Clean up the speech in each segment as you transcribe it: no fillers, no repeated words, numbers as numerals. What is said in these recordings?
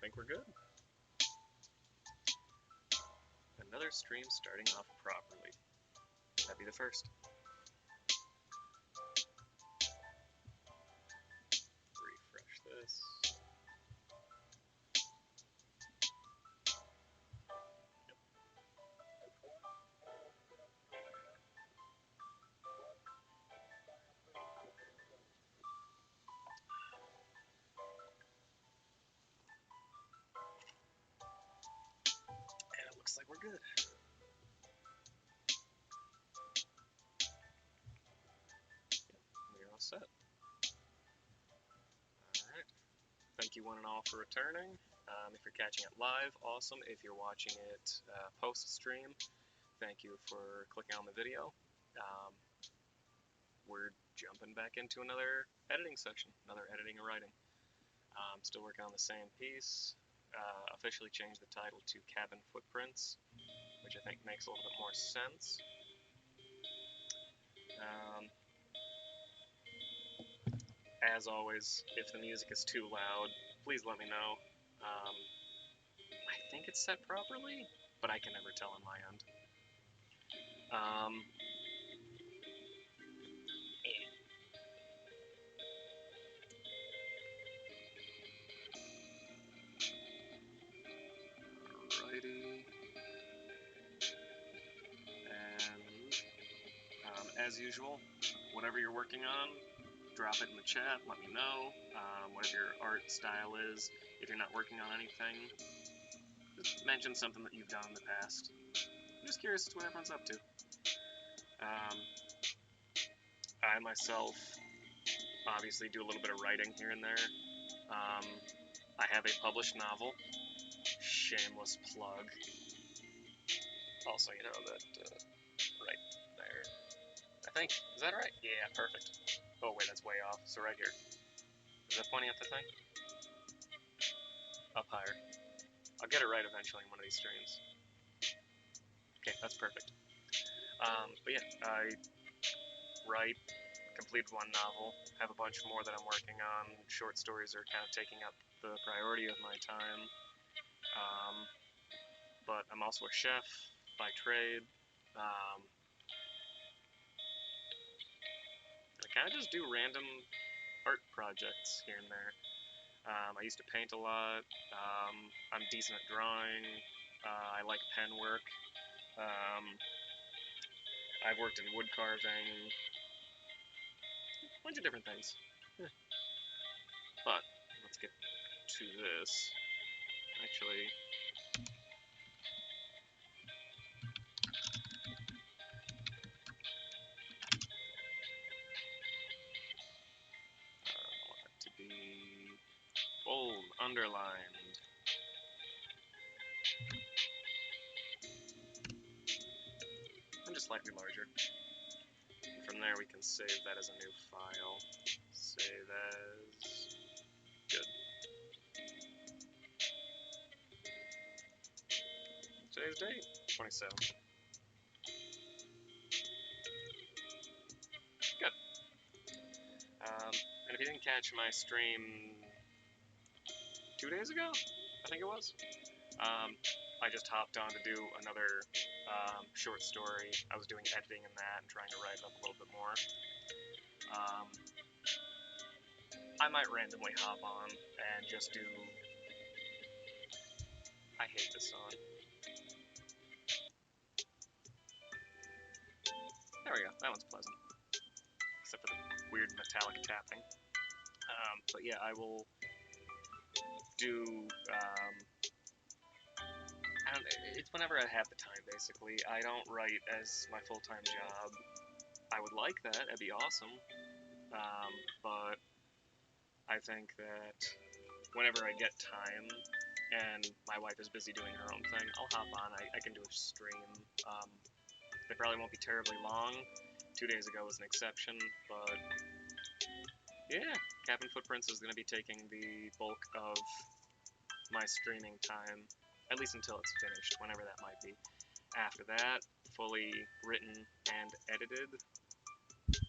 think we're good. Another stream starting off properly. That'd be the first. Refresh this. And it looks like we're good. We're all set. Alright. Thank you one and all for returning. If you're catching it live, awesome. If you're watching it post-stream, thank you for clicking on the video. We're jumping back into another editing section, another editing and writing. Still working on the same piece. Officially changed the title to Cabin Footprints, which I think makes a little bit more sense. As always, if the music is too loud, please let me know. I think it's set properly, but I can never tell on my end. Alrighty. And as usual, whatever you're working on, drop it in the chat, let me know. Whatever your art style is, if you're not working on anything, just mention something that you've done in the past. I'm just curious as to what everyone's up to. I myself obviously do a little bit of writing here and there. I have a published novel. Shameless plug. Also, you know that right there. I think, is that right? Yeah, perfect. Oh wait, that's way off. So right here. Is that pointing at the thing? Up higher. I'll get it right eventually in one of these streams. Okay, that's perfect. But yeah, I write, completed one novel, have a bunch more that I'm working on. Short stories are kind of taking up the priority of my time. But I'm also a chef by trade. I kind of just do random art projects here and there. I used to paint a lot. I'm decent at drawing. I like pen work. I've worked in wood carving. A bunch of different things. But let's get to this. Actually, I want it to be bold, underlined. And just slightly larger. And from there we can save that as a new file. Save as... Good. Today's date, 27th. Good. And if you didn't catch my stream 2 days ago, I think it was, I just hopped on to do another short story. I was doing editing in that and trying to write it up a little bit more. I might randomly hop on and just do... I hate this song. There we go, that one's pleasant. Except for the weird metallic tapping. But yeah, I will do... it's whenever I have the time, basically. I don't write as my full-time job. I would like that, that'd be awesome. But I think that whenever I get time, and my wife is busy doing her own thing, I'll hop on, I can do a stream. They probably won't be terribly long. 2 days ago was an exception, but yeah, Cabin Footprints is going to be taking the bulk of my streaming time, at least until it's finished, whenever that might be. After that, fully written and edited,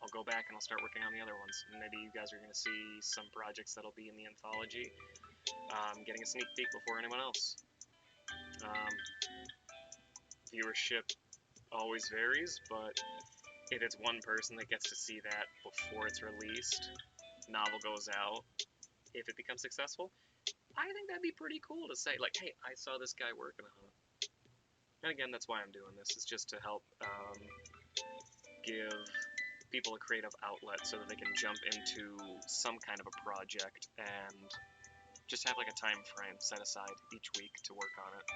I'll go back and I'll start working on the other ones. Maybe you guys are going to see some projects that'll be in the anthology. getting a sneak peek before anyone else. Um, Viewership always varies, but if it's one person that gets to see that before it's released, novel goes out, if it becomes successful, I think that'd be pretty cool to say, like, hey, I saw this guy working on it. And again, that's why I'm doing this, is just to help give people a creative outlet so that they can jump into some kind of a project and just have like a time frame set aside each week to work on it.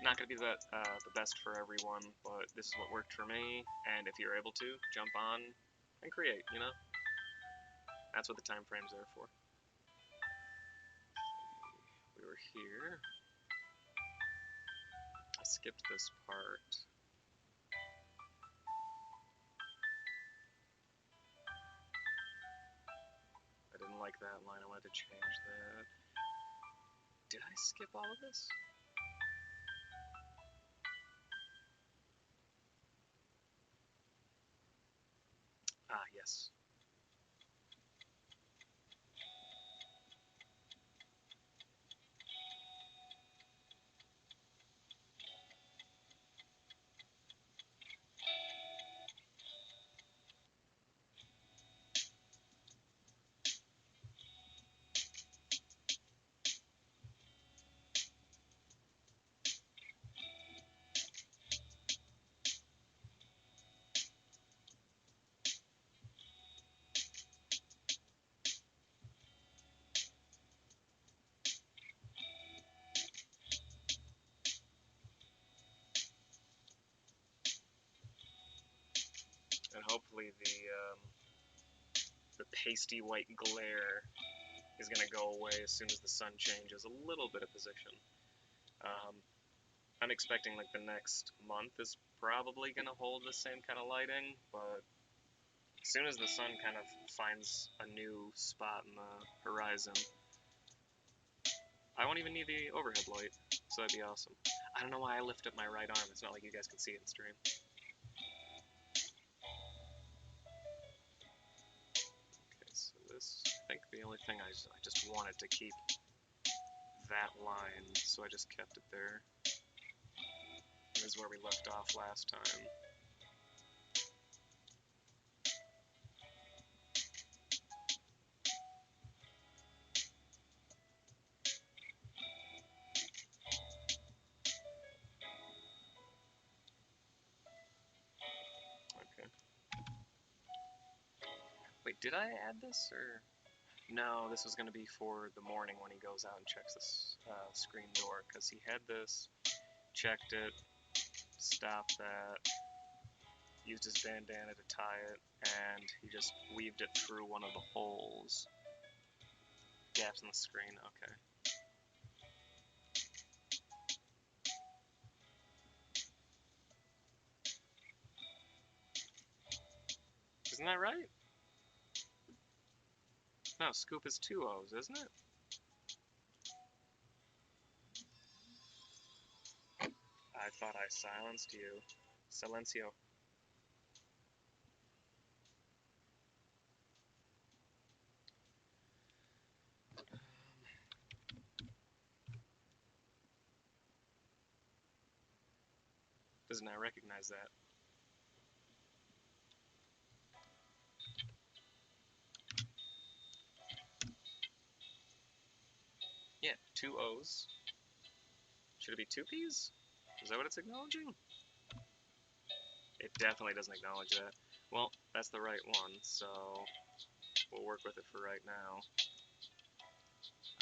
Not going to be the best for everyone, but this is what worked for me, and if you're able to, jump on and create, you know? That's what the time frames are for. We were here. I skipped this part. I didn't like that line. I wanted to change that. Did I skip all of this? Ah, yes. And hopefully the pasty white glare is going to go away as soon as the sun changes a little bit of position. I'm expecting like the next month is probably going to hold the same kind of lighting, but as soon as the sun kind of finds a new spot in the horizon, I won't even need the overhead light, so that'd be awesome. I don't know why I lift up my right arm. It's not like you guys can see it in stream. Okay, so this, I think the only thing I just wanted to keep that line, so I just kept it there. This is where we left off last time. Okay. Wait, did I add this, or? No, this was going to be for the morning when he goes out and checks this screen door, because he had this, checked it, stopped that, used his bandana to tie it, and he just weaved it through one of the holes. Gaps in the screen, okay. Isn't that right? No, scoop is 2 O's, isn't it? I thought I silenced you. Silencio. Does not recognize that. Yeah, 2 O's. Should it be 2 P's? Is that what it's acknowledging? It definitely doesn't acknowledge that. Well, that's the right one, so we'll work with it for right now.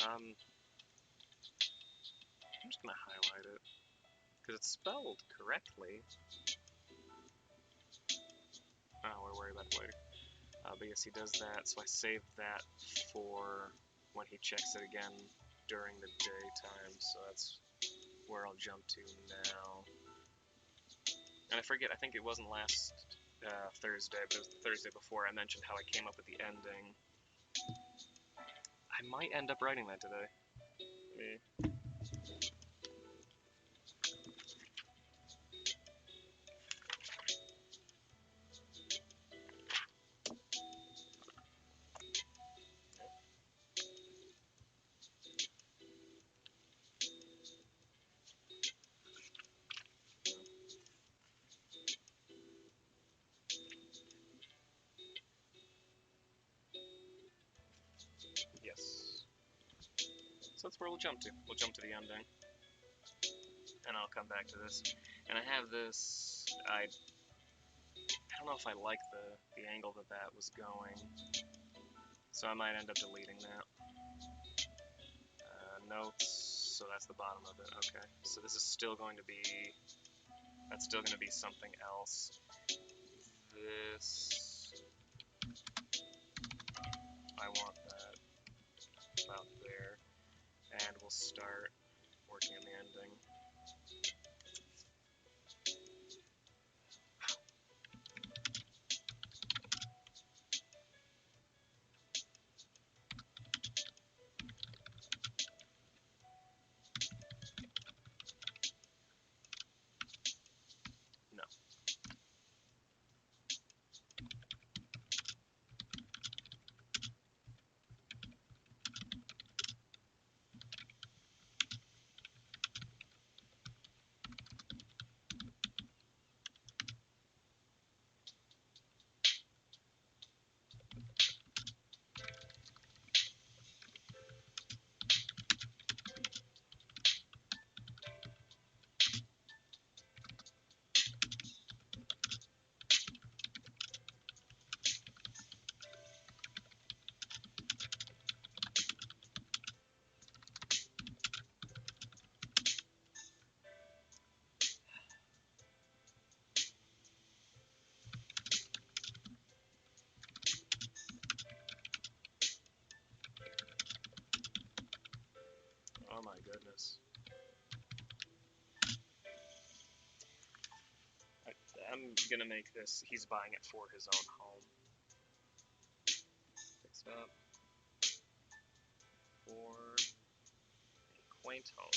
I'm just gonna highlight it, because it's spelled correctly. Oh, we'll worry about it later. But yes, he does that, so I saved that for when he checks it again during the daytime, so that's where I'll jump to now. And I forget, I think it wasn't last Thursday, but it was the Thursday before I mentioned how I came up with the ending. I might end up writing that today. So that's where we'll jump to. We'll jump to the ending, and I'll come back to this. And I have this. I don't know if I like the angle that was going, so I might end up deleting that. Notes. So that's the bottom of it. Okay. So this is still going to be. That's still going to be something else. This. I want that about there. And we'll start working on the ending. No. Oh my goodness. I'm gonna make this. He's buying it for his own home. Fix it up for a quaint home.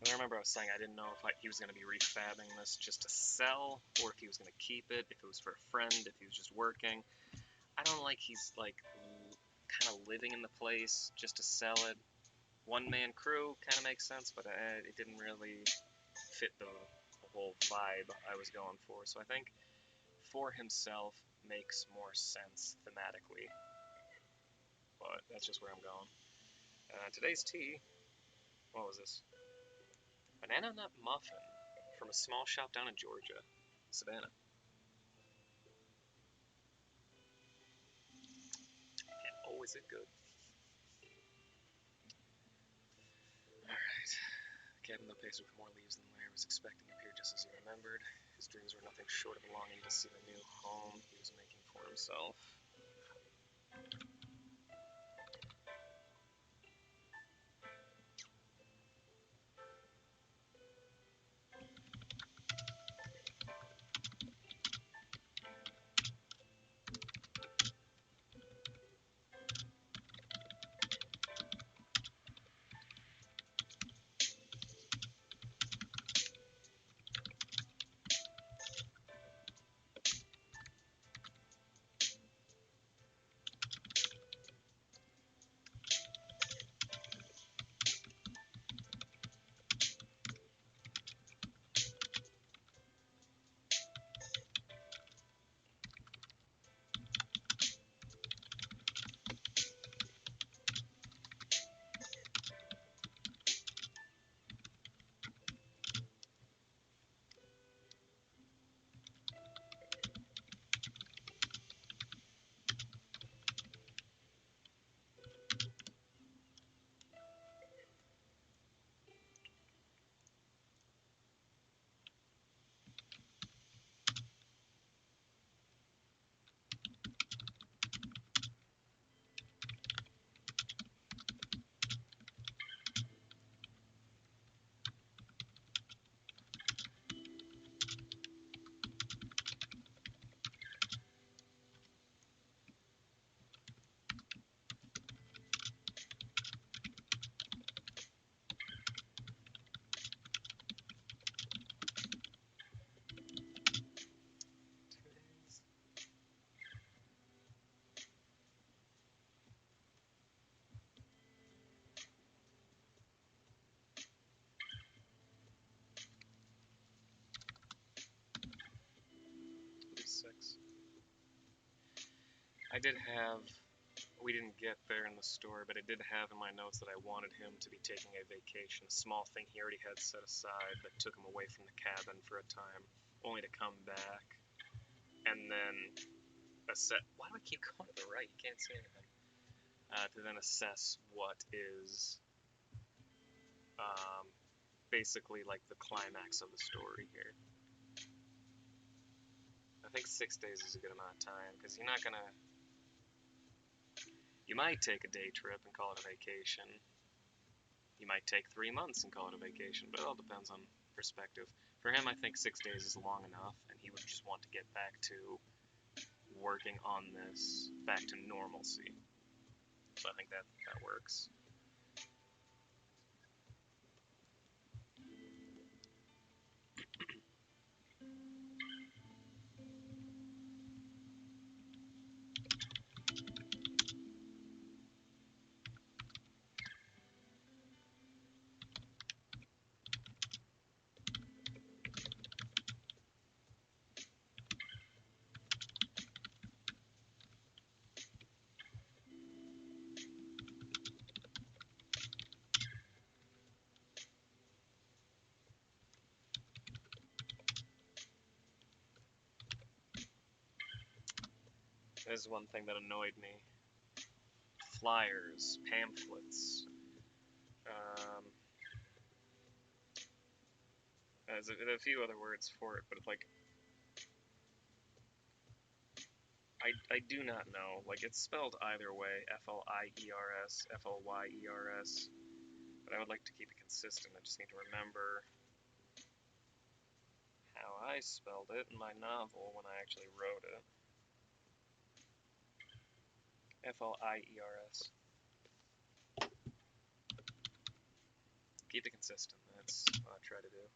And I remember I was saying I didn't know if he was going to be refabbing this just to sell, or if he was going to keep it, if it was for a friend, if he was just working. I don't like he's like kind of living in the place just to sell it. One-man crew kind of makes sense, but it didn't really fit the whole vibe I was going for. So I think for himself makes more sense thematically, but that's just where I'm going. Today's tea, what was this? Banana nut muffin from a small shop down in Georgia, Savannah. And always a good. Alright. The cabin, though paced with more leaves than Larry was expecting, appeared just as he remembered. His dreams were nothing short of longing to see the new home he was making for himself. 6. I did have, we didn't get there in the story, but I did have in my notes that I wanted him to be taking a vacation, a small thing he already had set aside that took him away from the cabin for a time, only to come back, and then why do I keep going to the right? You can't see anything. To then assess what is basically like the climax of the story here. I think 6 days is a good amount of time, because you're not gonna... You might take a day trip and call it a vacation. You might take 3 months and call it a vacation, but it all depends on perspective. For him, I think 6 days is long enough, and he would just want to get back to working on this, back to normalcy. So I think that works. This is one thing that annoyed me. Flyers, pamphlets. There's a few other words for it, but like, I do not know. Like, it's spelled either way, F-L-I-E-R-S, F-L-Y-E-R-S, but I would like to keep it consistent. I just need to remember how I spelled it in my novel when I actually wrote it. F-L-I-E-R-S. Keep it consistent. That's what I try to do.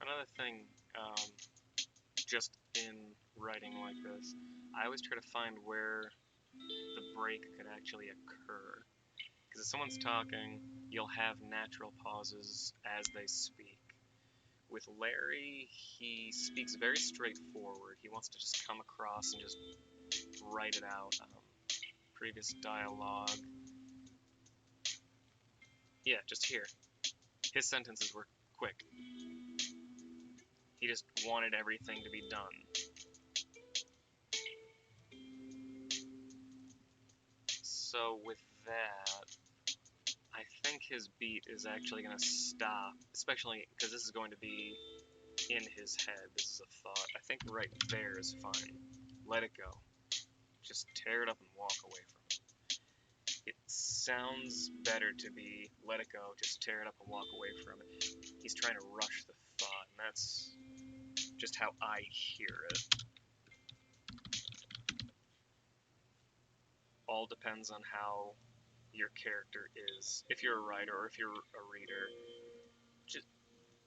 Another thing, just in writing like this, I always try to find where the break could actually occur. Because if someone's talking, you'll have natural pauses as they speak. With Larry, he speaks very straightforward. He wants to just come across and just write it out. Previous dialogue. Yeah, just here. His sentences were quick. He just wanted everything to be done. So with that, I think his beat is actually going to stop, especially because this is going to be in his head. This is a thought. I think right there is fine. Let it go. Just tear it up and walk away from it. it sounds better to be let it go, just tear it up and walk away from it. He's trying to rush the thought, and that's just how I hear it. All depends on how your character is. If you're a writer or if you're a reader,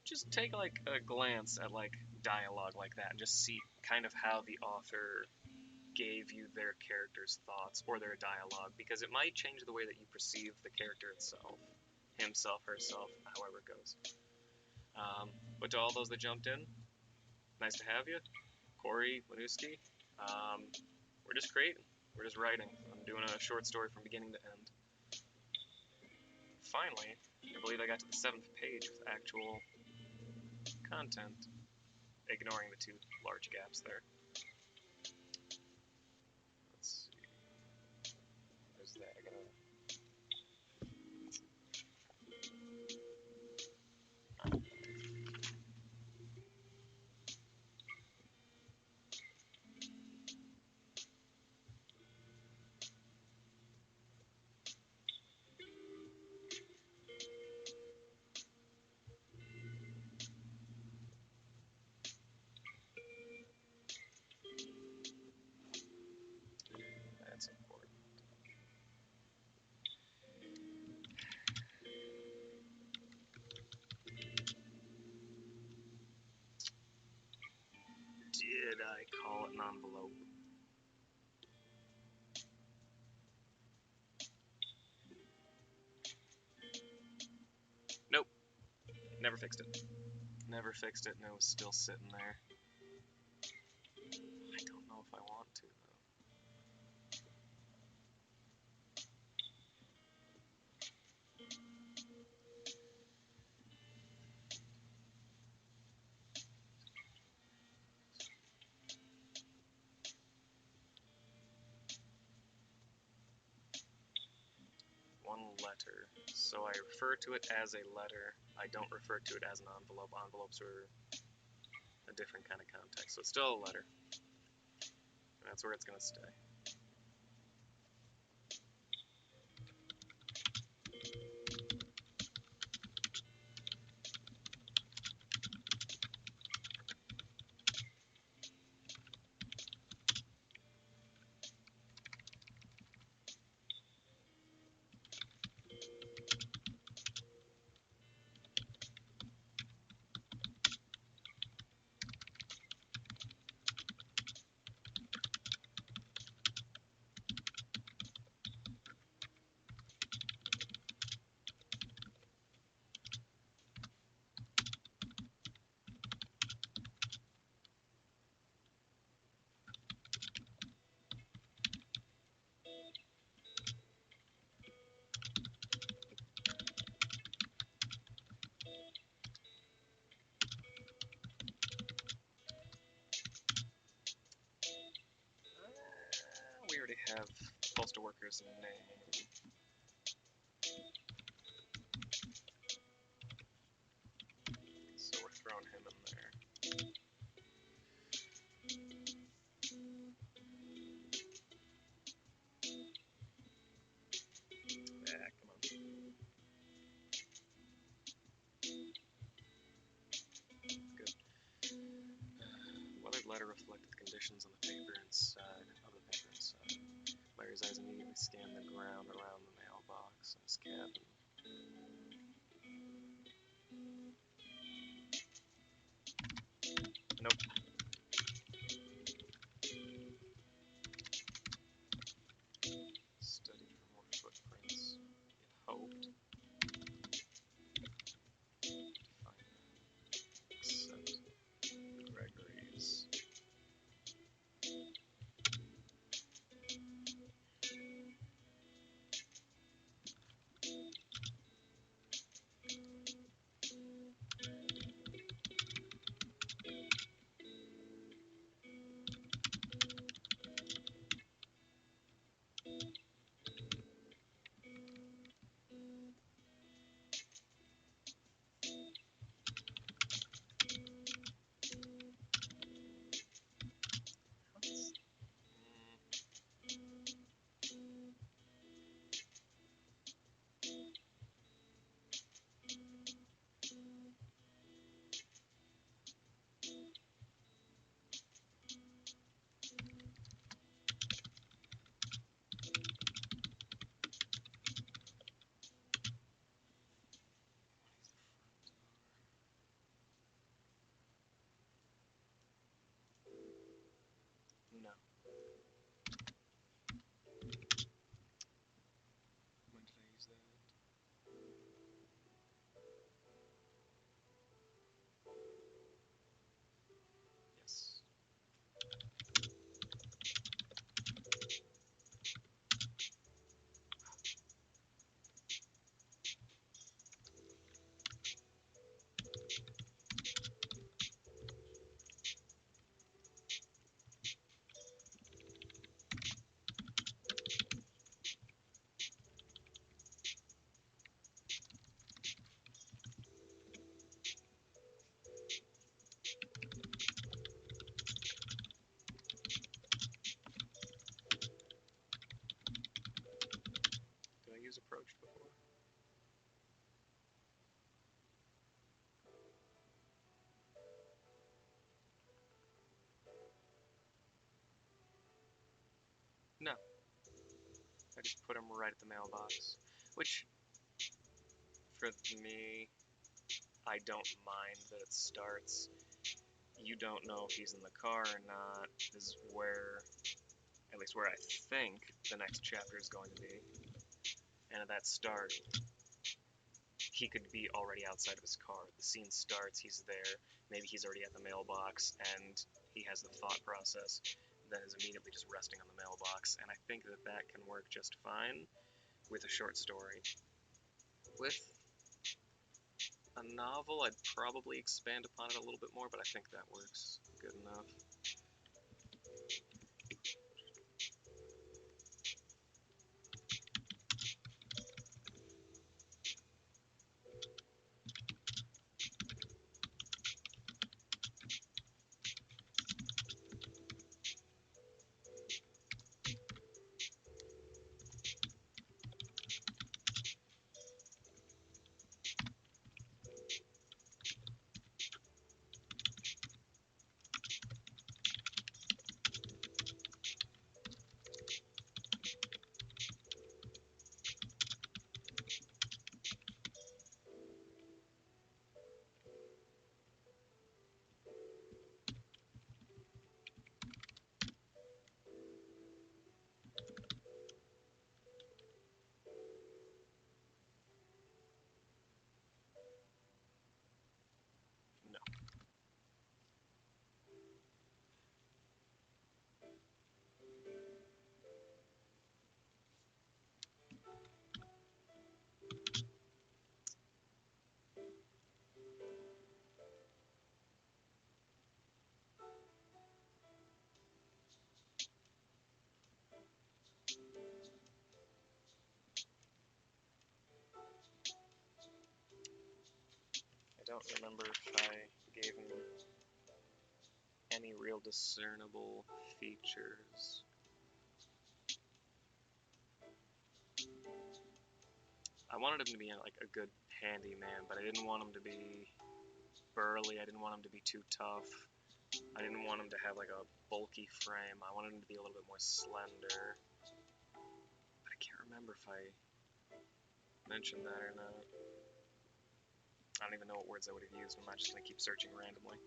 just take like a glance at like dialogue like that and just see kind of how the author gave you their character's thoughts or their dialogue, because it might change the way that you perceive the character itself, himself, herself, however it goes. But to all those that jumped in, nice to have you. Corey Winooski. We're just creating. We're just writing. I'm doing a short story from beginning to end. Finally, I believe I got to the 7th page with actual content, ignoring the 2 large gaps there. Let's see. There's that. I gotta. That's important. Did I call it an envelope? Nope. Never fixed it. Never fixed it, and it was still sitting there. I don't know if I want to, though. One letter. So I refer to it as a letter. I don't refer to it as an envelope. Envelopes are a different kind of context. So it's still a letter. And that's where it's going to stay. We already have postal worker's name. So we're throwing him in there. Ah, come on. Good. Weathered letter reflected the conditions on the paper inside. Larry's eyes immediately scanned the ground around the mailbox in his cabin. Nope. Studied for more footprints. It hoped to find them, except Gregory's. he's approached before. No. I just put him right at the mailbox. Which, for me, I don't mind that it starts. You don't know if he's in the car or not, is where, at least where I think the next chapter is going to be. And at that start, he could be already outside of his car. The scene starts, he's there, maybe he's already at the mailbox, and he has the thought process that is immediately just resting on the mailbox. And I think that that can work just fine with a short story. With a novel, I'd probably expand upon it a little bit more, but I think that works good enough. No. I don't remember if I gave him any real discernible features. I wanted him to be like a good handyman, but I didn't want him to be burly. I didn't want him to be too tough. I didn't want him to have like a bulky frame. I wanted him to be a little bit more slender. But I can't remember if I mentioned that or not. I don't even know what words I would have used. I'm not just going to keep searching randomly.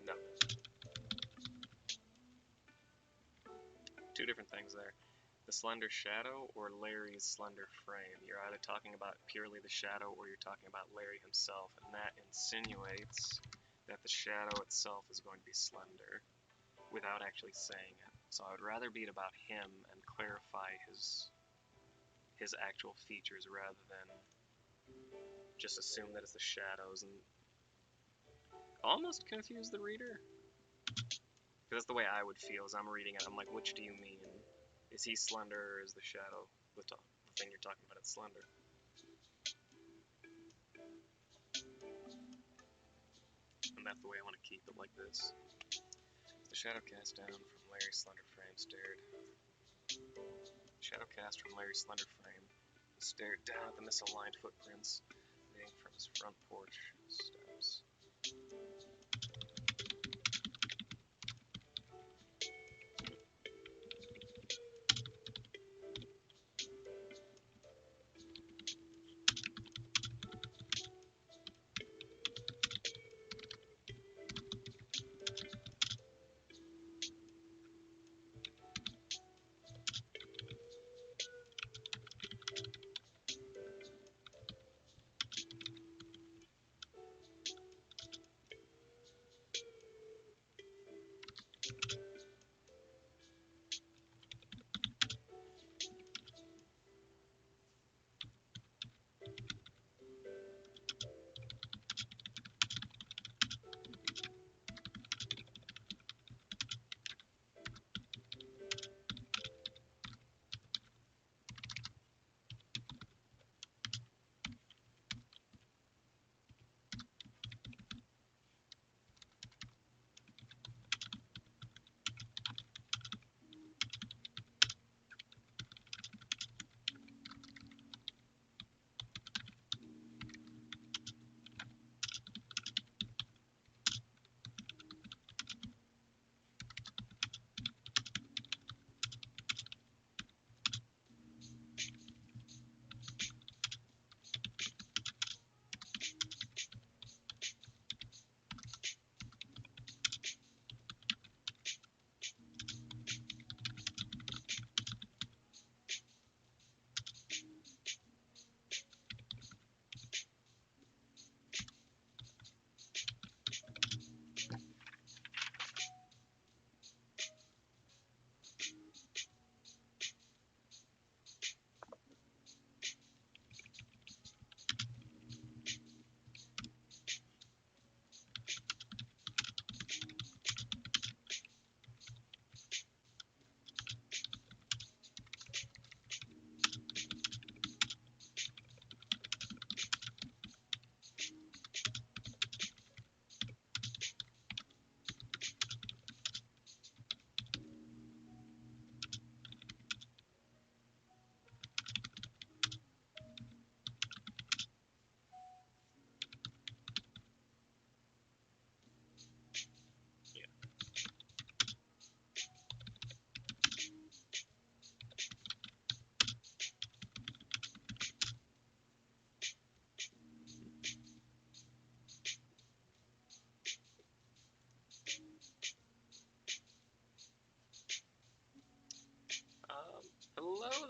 No. Two different things there. The slender shadow or Larry's slender frame. You're either talking about purely the shadow or you're talking about Larry himself, and that insinuates that the shadow itself is going to be slender without actually saying it. So I would rather beat about him and clarify his actual features rather than just assume that it's the shadows and almost confuse the reader. Because that's the way I would feel as I'm reading it. I'm like, which do you mean? Is he slender or is the shadow the thing you're talking about? It's slender. And that's the way I want to keep it, like this. The shadow cast down from Larry's slender frame stared. Shadow cast from Larry's slender frame stared down at the misaligned footprints leading from his front porch steps.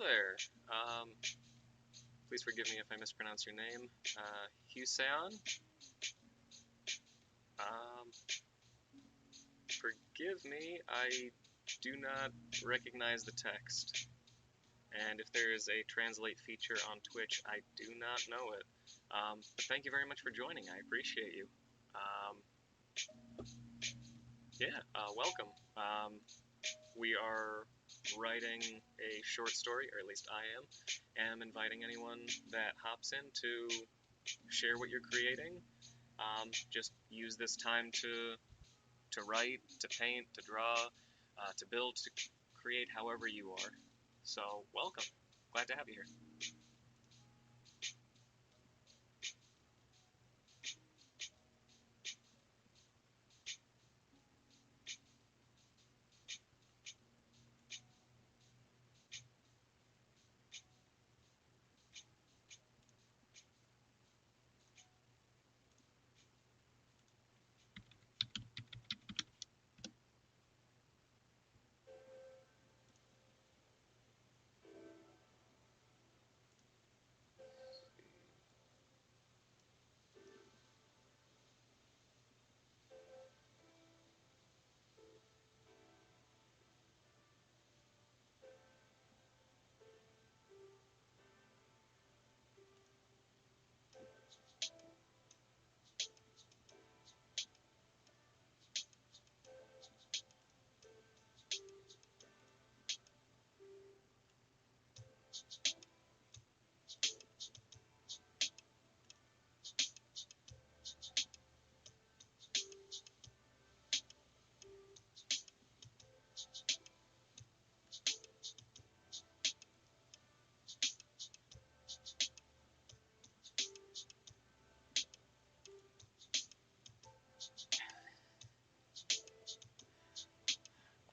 there. Please forgive me if I mispronounce your name. Huseon? Forgive me, I do not recognize the text. And if there is a translate feature on Twitch, I do not know it. But thank you very much for joining. I appreciate you. Welcome. We are writing a short story, or at least I am, and I'm inviting anyone that hops in to share what you're creating. Just use this time to write, to paint, to draw, to build, to create however you are. So, welcome. Glad to have you here.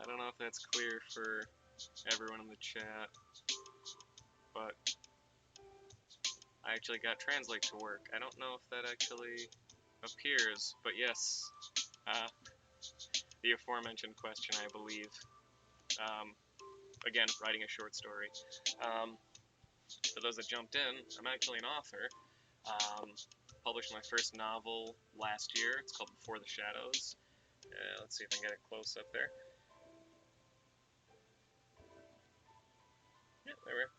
I don't know if that's clear for everyone in the chat, but I actually got Translate to work. I don't know if that actually appears, but yes, the aforementioned question, I believe. Again, writing a short story. For those that jumped in, I'm actually an author. Published my first novel last year. It's called Before the Shadows. Let's see if I can get it close up there. Yeah, there we are.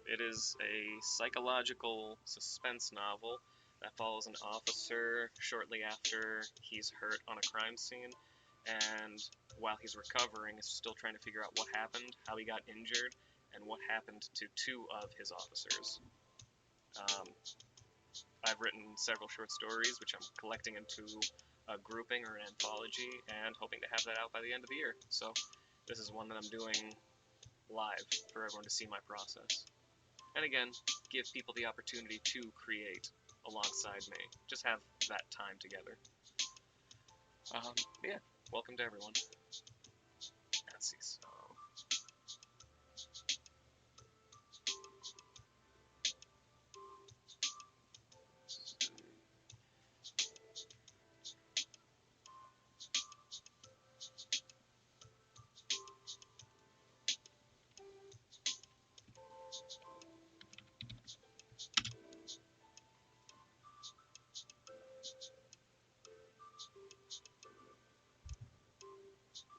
It is a psychological suspense novel that follows an officer shortly after he's hurt on a crime scene, and while he's recovering, is still trying to figure out what happened, how he got injured, and what happened to two of his officers. I've written several short stories, which I'm collecting into a grouping or an anthology, and hoping to have that out by the end of the year. So this is one that I'm doing live for everyone to see my process. And again, give people the opportunity to create alongside me. Just have that time together. Yeah, welcome to everyone. Let's see, so...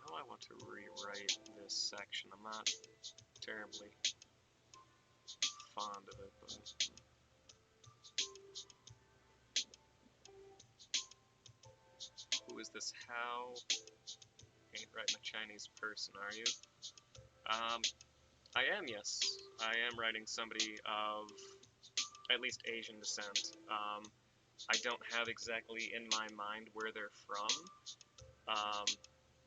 Now I want to rewrite this section. I'm not terribly fond of it, but... Who is this How? Ain't writing a Chinese person, are you? I am, yes. I am writing somebody of at least Asian descent. I don't have exactly in my mind where they're from,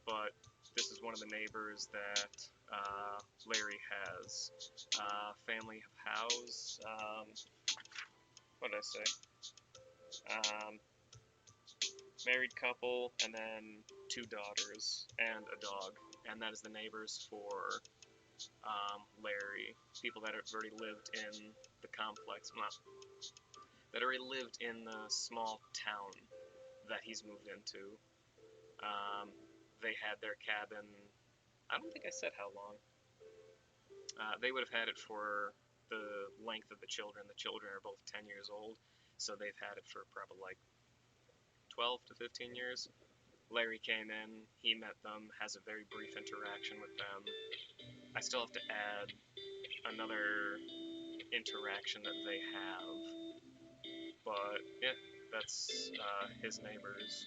but this is one of the neighbors that Larry has. Family of Hows. What did I say? Married couple, and then two daughters and a dog. And that is the neighbors for Larry. People that have already lived in the complex. That already lived in the small town that he's moved into. They had their cabin. I don't think I said how long. They would have had it for the length of the children. The children are both 10 years old, so they've had it for probably like 12 to 15 years. Larry came in, he met them, has a very brief interaction with them. I still have to add another interaction that they have, but yeah, that's his neighbors.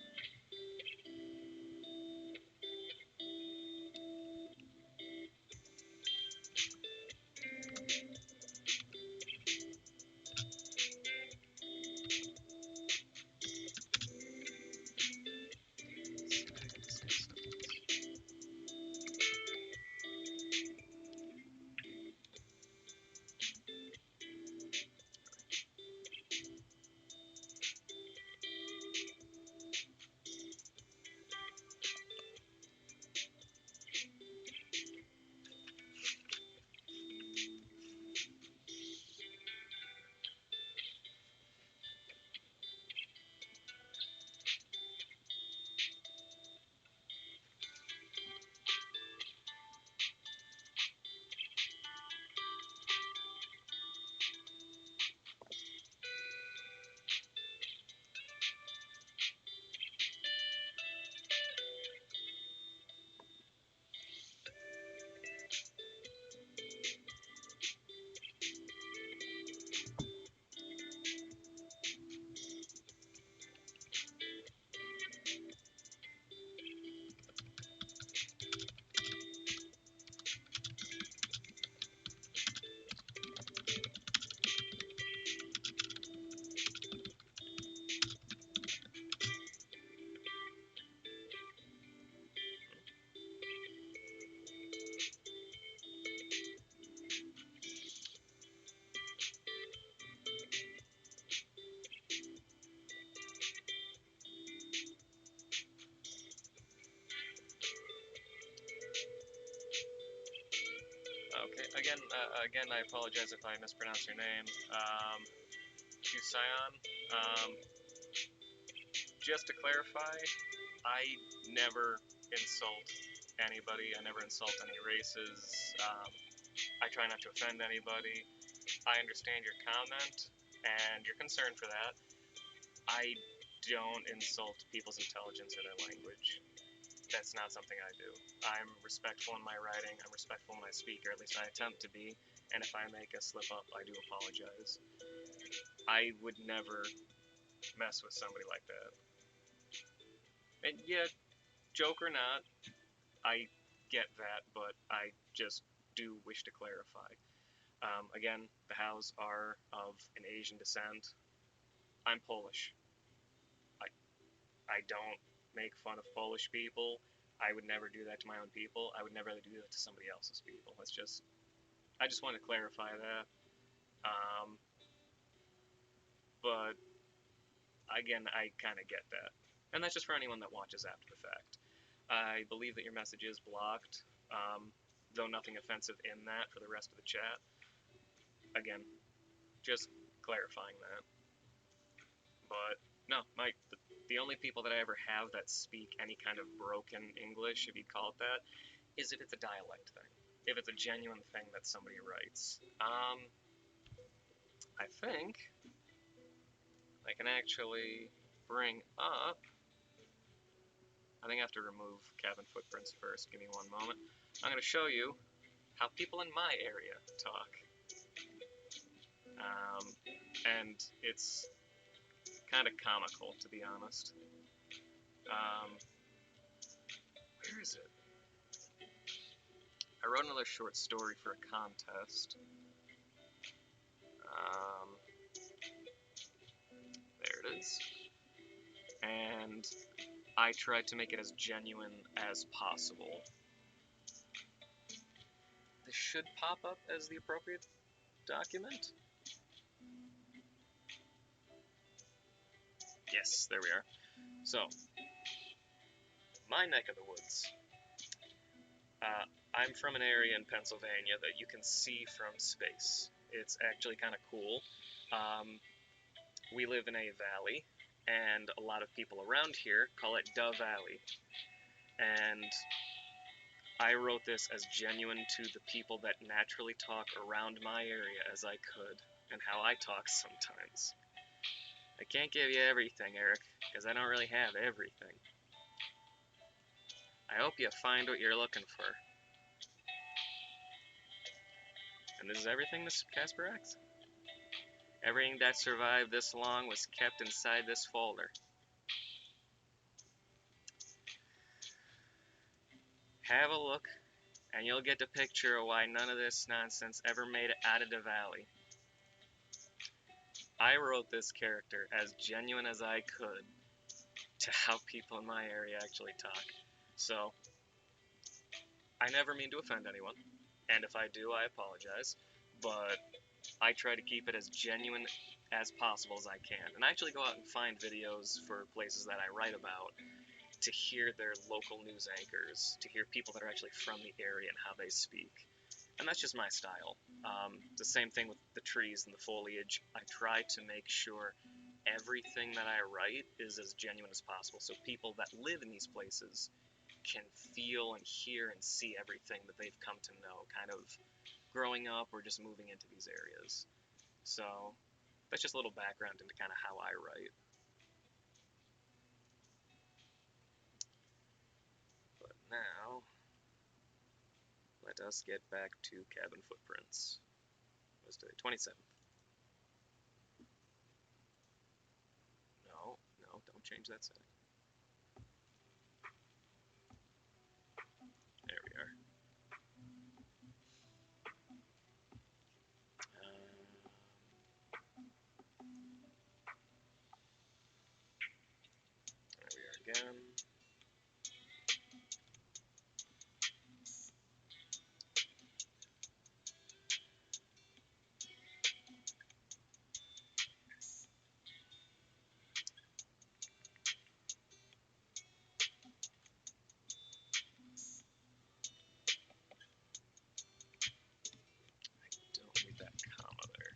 Okay, again, I apologize if I mispronounce your name. Chusayon. Just to clarify, I never insult anybody. I never insult any races. I try not to offend anybody. I understand your comment and your concern for that. I don't insult people's intelligence or their language. That's not something I do. I'm respectful in my writing. I'm respectful in my speak, or at least I attempt to be. And if I make a slip up, I do apologize. I would never mess with somebody like that. And yeah, joke or not, I get that, but I just do wish to clarify. Again, the Hows are of an Asian descent. I'm Polish. I, I don't make fun of Polish people. I would never do that to my own people. I would never do that to somebody else's people. I just want to clarify that. Um, but again, I kind of get that. And that's just for anyone that watches after the fact. I believe that your message is blocked, though nothing offensive in that for the rest of the chat. Again, just clarifying that. But no, the only people that I ever have that speak any kind of broken English, if you'd call it that, is if it's a dialect thing. If it's a genuine thing that somebody writes. I think I can actually bring up. I think I have to remove cabin footprints first. Give me one moment. I'm going to show you how people in my area talk. And it's kind of comical, to be honest. Where is it? I wrote another short story for a contest. There it is. And I tried to make it as genuine as possible. This should pop up as the appropriate document. Yes, there we are. So, my neck of the woods. I'm from an area in Pennsylvania that you can see from space. It's actually kind of cool. We live in a valley, and a lot of people around here call it Dove Valley. And I wrote this as genuine to the people that naturally talk around my area as I could, and how I talk sometimes. I can't give you everything, Eric, because I don't really have everything. I hope you find what you're looking for. And this is everything this Casper X. Everything that survived this long was kept inside this folder. Have a look, and you'll get the picture of why none of this nonsense ever made it out of the valley. I wrote this character as genuine as I could to how people in my area actually talk. So, I never mean to offend anyone, and if I do, I apologize, but I try to keep it as genuine as possible as I can. And I actually go out and find videos for places that I write about to hear their local news anchors, to hear people that are actually from the area and how they speak. And that's just my style. The same thing with the trees and the foliage. I try to make sure everything that I write is as genuine as possible, so people that live in these places can feel and hear and see everything that they've come to know, kind of growing up or just moving into these areas. So that's just a little background into kind of how I write. But now, let us get back to Cabin Footprints. What's today? 27th. No, don't change that setting. There we are. There we are again. Don't need that comma there.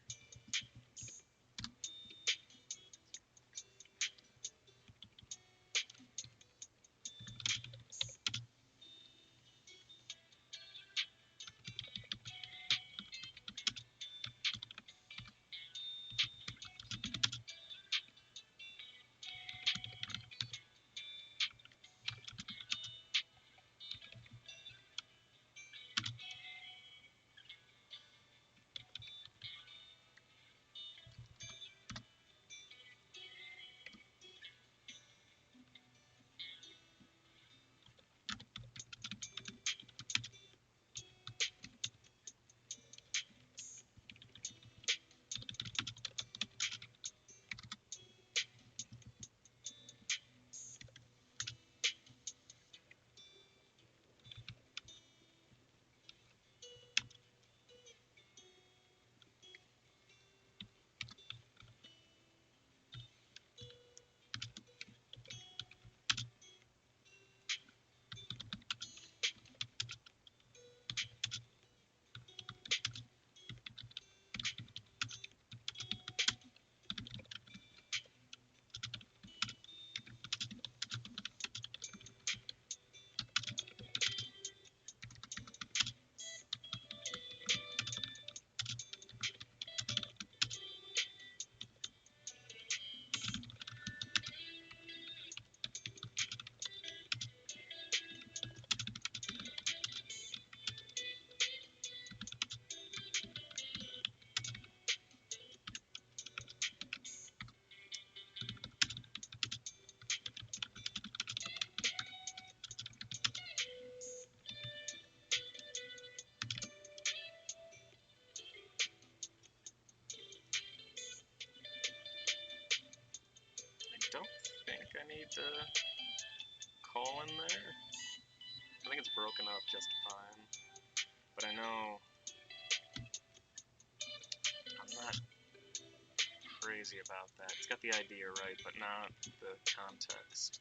I don't think I need the colon there. I think it's broken up just fine. But I know I'm not crazy about that. It's got the idea right, but not the context.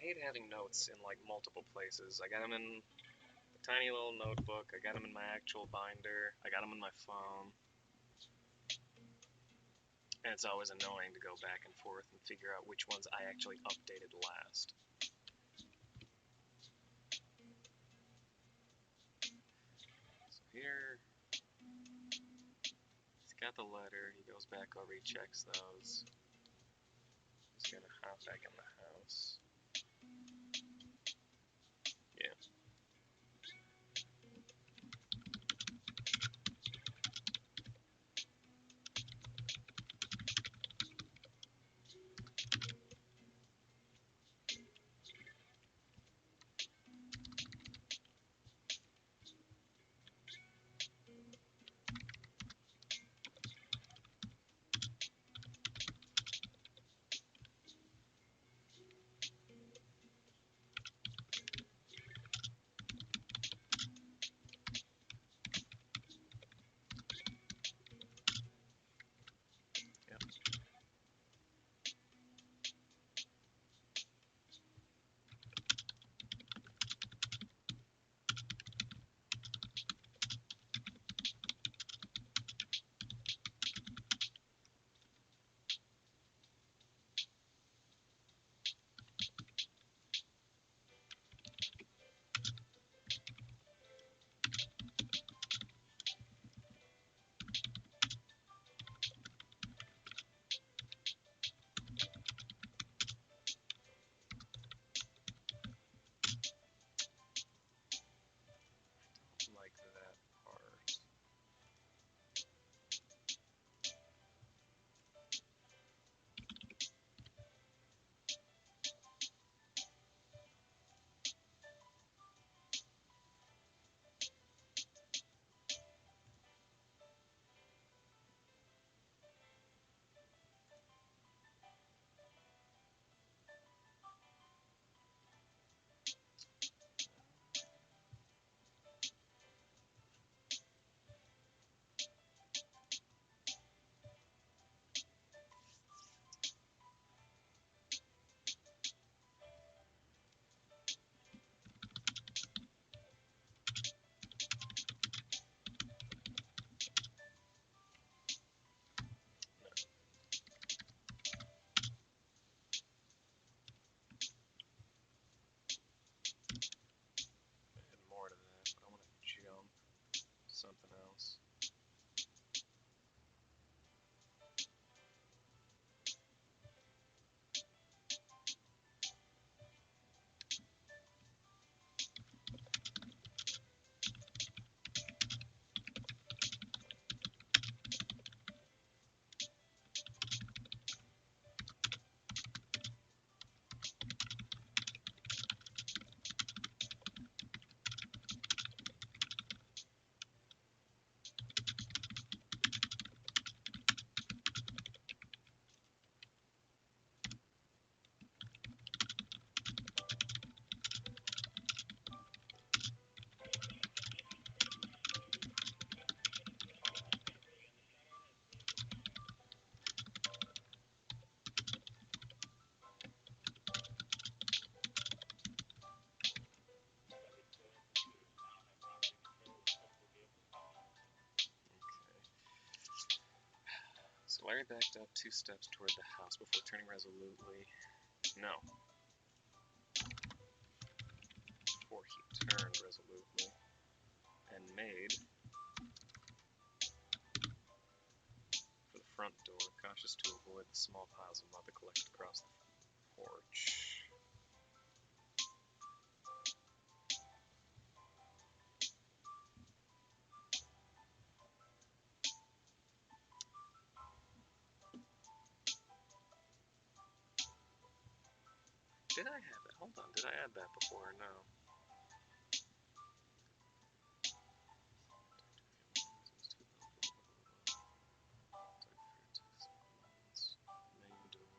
hate having notes in like multiple places. I got them in a tiny little notebook. I got them in my actual binder. I got them in my phone. And it's always annoying to go back and forth and figure out which ones I actually updated last. So here, he's got the letter. He goes back over, he checks those. He's gonna hop back in the house. Yeah. Yep. Like that part. Add more to that, but I want to jump something else. So Larry backed up 2 steps toward the house before turning resolutely. No. Before he turned resolutely and made for the front door, cautious to avoid the small piles of mud that collected across the porch. Did I have it? Hold on, did I add that before? No. Main door.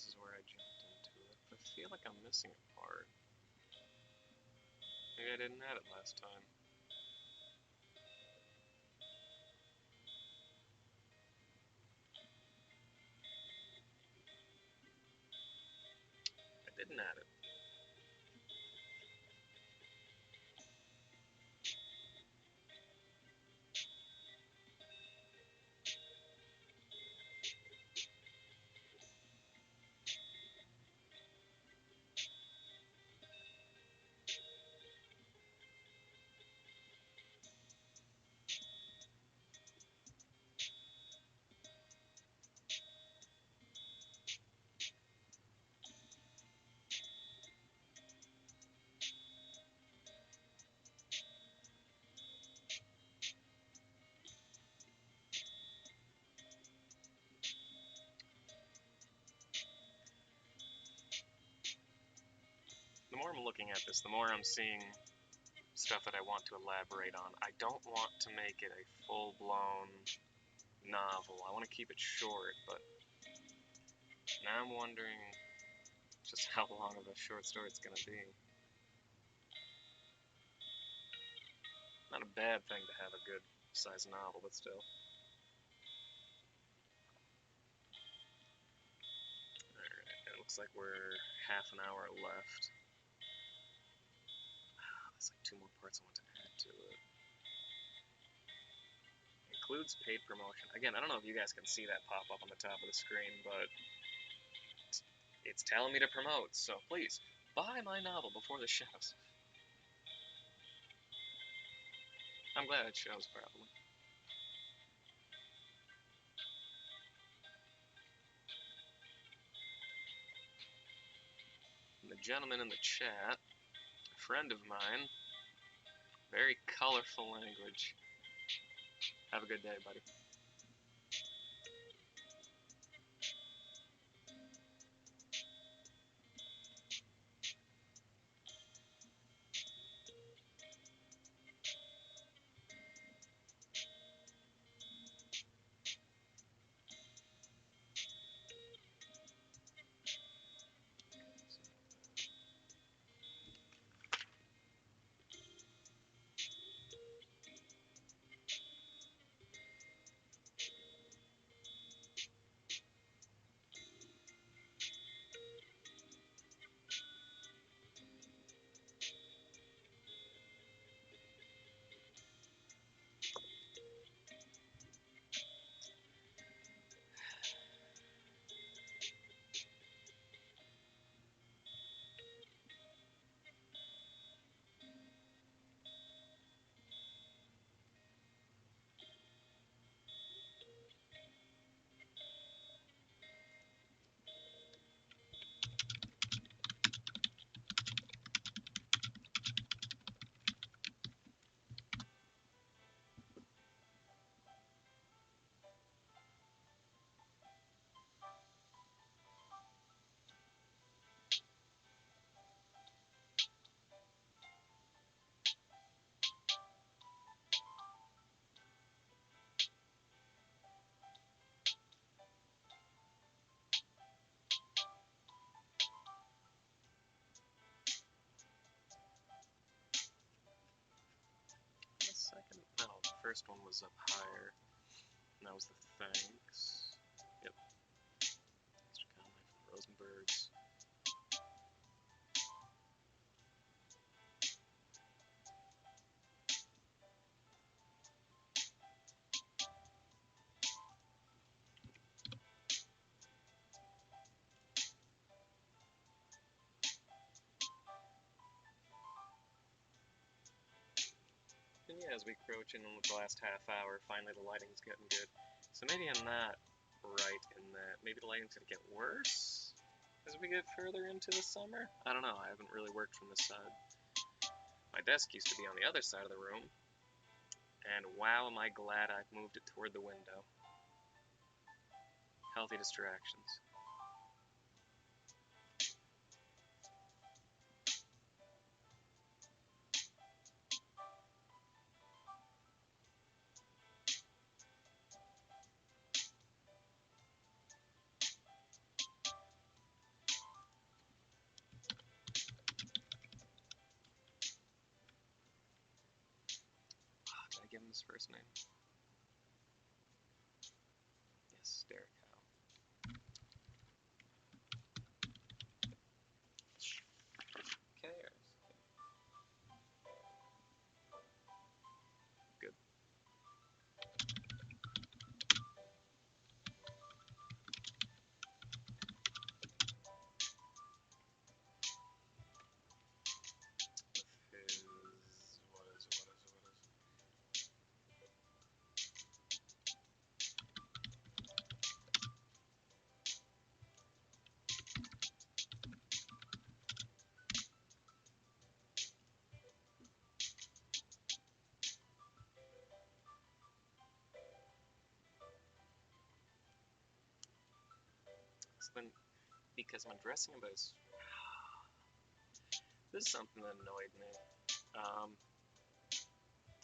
this is where I jumped into it. But I feel like I'm missing a part. Maybe I didn't add it last time. I didn't add it. The more I'm looking at this, the more I'm seeing stuff that I want to elaborate on. I don't want to make it a full-blown novel. I want to keep it short, but now I'm wondering just how long of a short story it's going to be. Not a bad thing to have a good-sized novel, but still. Alright, it looks like we're half an hour left. There's like 2 more parts I want to add to it. Includes paid promotion. Again, I don't know if you guys can see that pop up on the top of the screen, but it's telling me to promote, so please, buy my novel before this shows. I'm glad it shows, probably. And the gentleman in the chat, a friend of mine, very colorful language. Have a good day, buddy. The second, no, the first one was up higher, and that was the thanks. Yep. Mr. Conley from the Rosenbergs. And yeah, as we approach in with the last half hour, finally the lighting's getting good. So maybe I'm not right in that. Maybe the lighting's gonna get worse as we get further into the summer? I don't know, I haven't really worked from this side. My desk used to be on the other side of the room, and wow am I glad I've moved it toward the window. Healthy distractions. his first name? Yes, Derek Howe. Cares? Good. His what is it? So then, because I'm addressing him by his, this is something that annoyed me.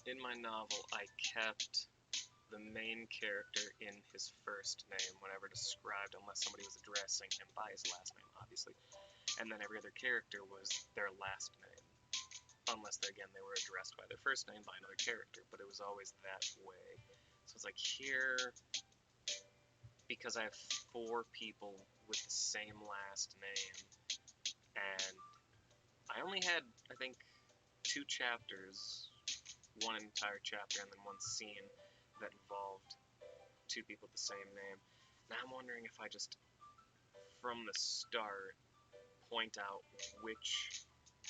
In my novel, I kept the main character in his first name whenever described, unless somebody was addressing him by his last name, obviously. And then every other character was their last name, unless they were addressed by their first name by another character, but it was always that way. So it's like here, because I have 4 people with the same last name, and I only had, I think, 2 chapters, one entire chapter, and then one scene that involved 2 people with the same name. Now I'm wondering if I just, from the start, point out which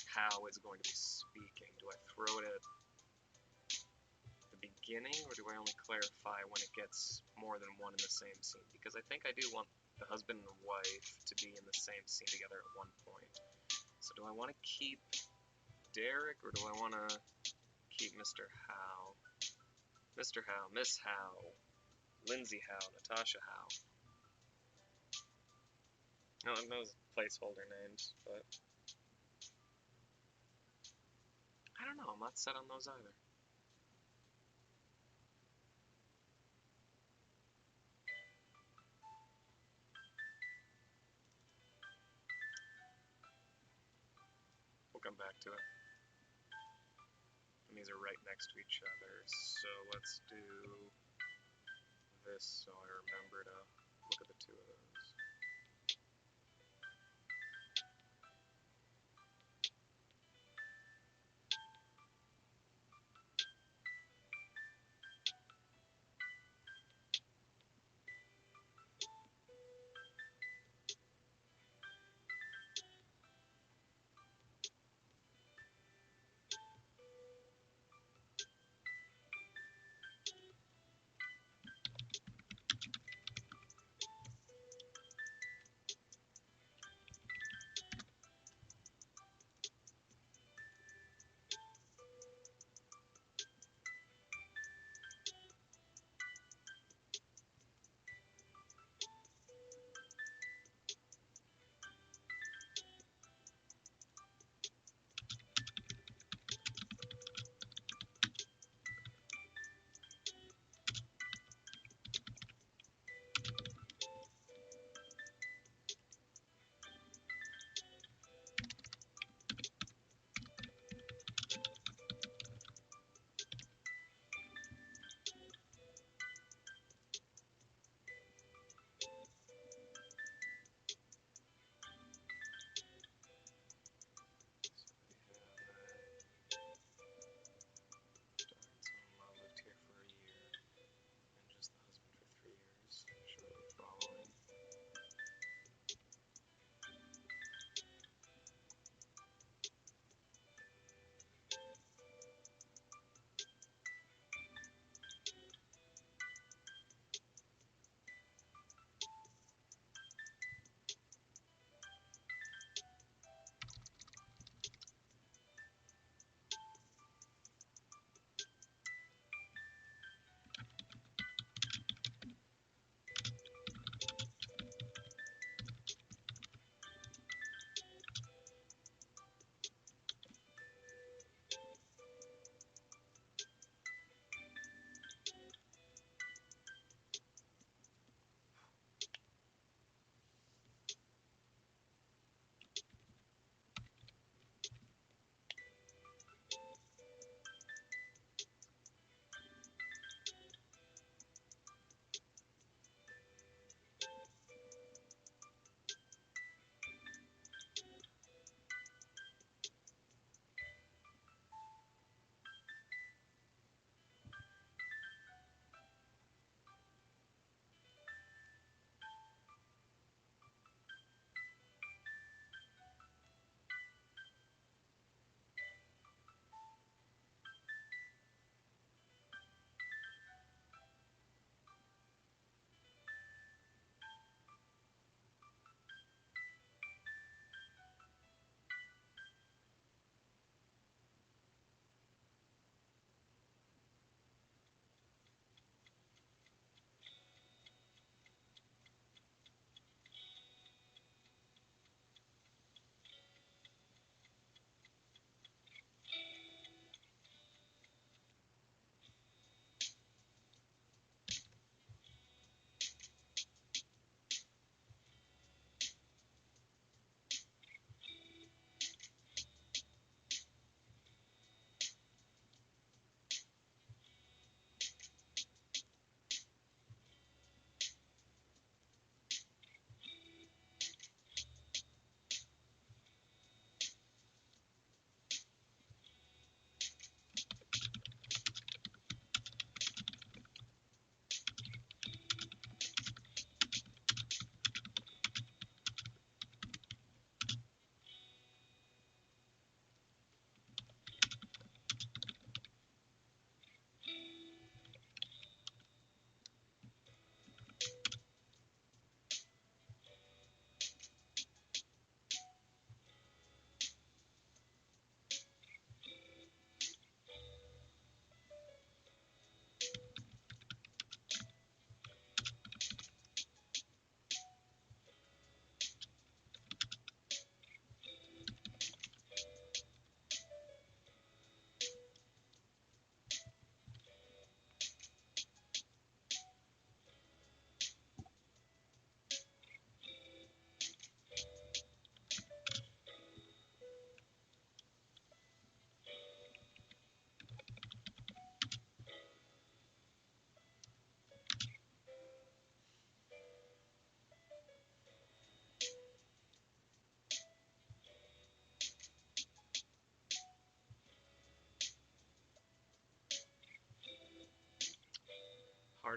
Howe is going to be speaking. Do I throw it at the beginning, or do I only clarify when it gets more than one in the same scene? Because I think I do want the husband and the wife to be in the same scene together at one point. So do I want to keep Derek, or do I want to keep Mr. Howe? Mr. Howe, Miss Howe, Lindsay Howe, Natasha Howe. No, those placeholder names, but I don't know. I'm not set on those either. We'll come back to it. And these are right next to each other, so let's do this so I remember to look at the 2 of those.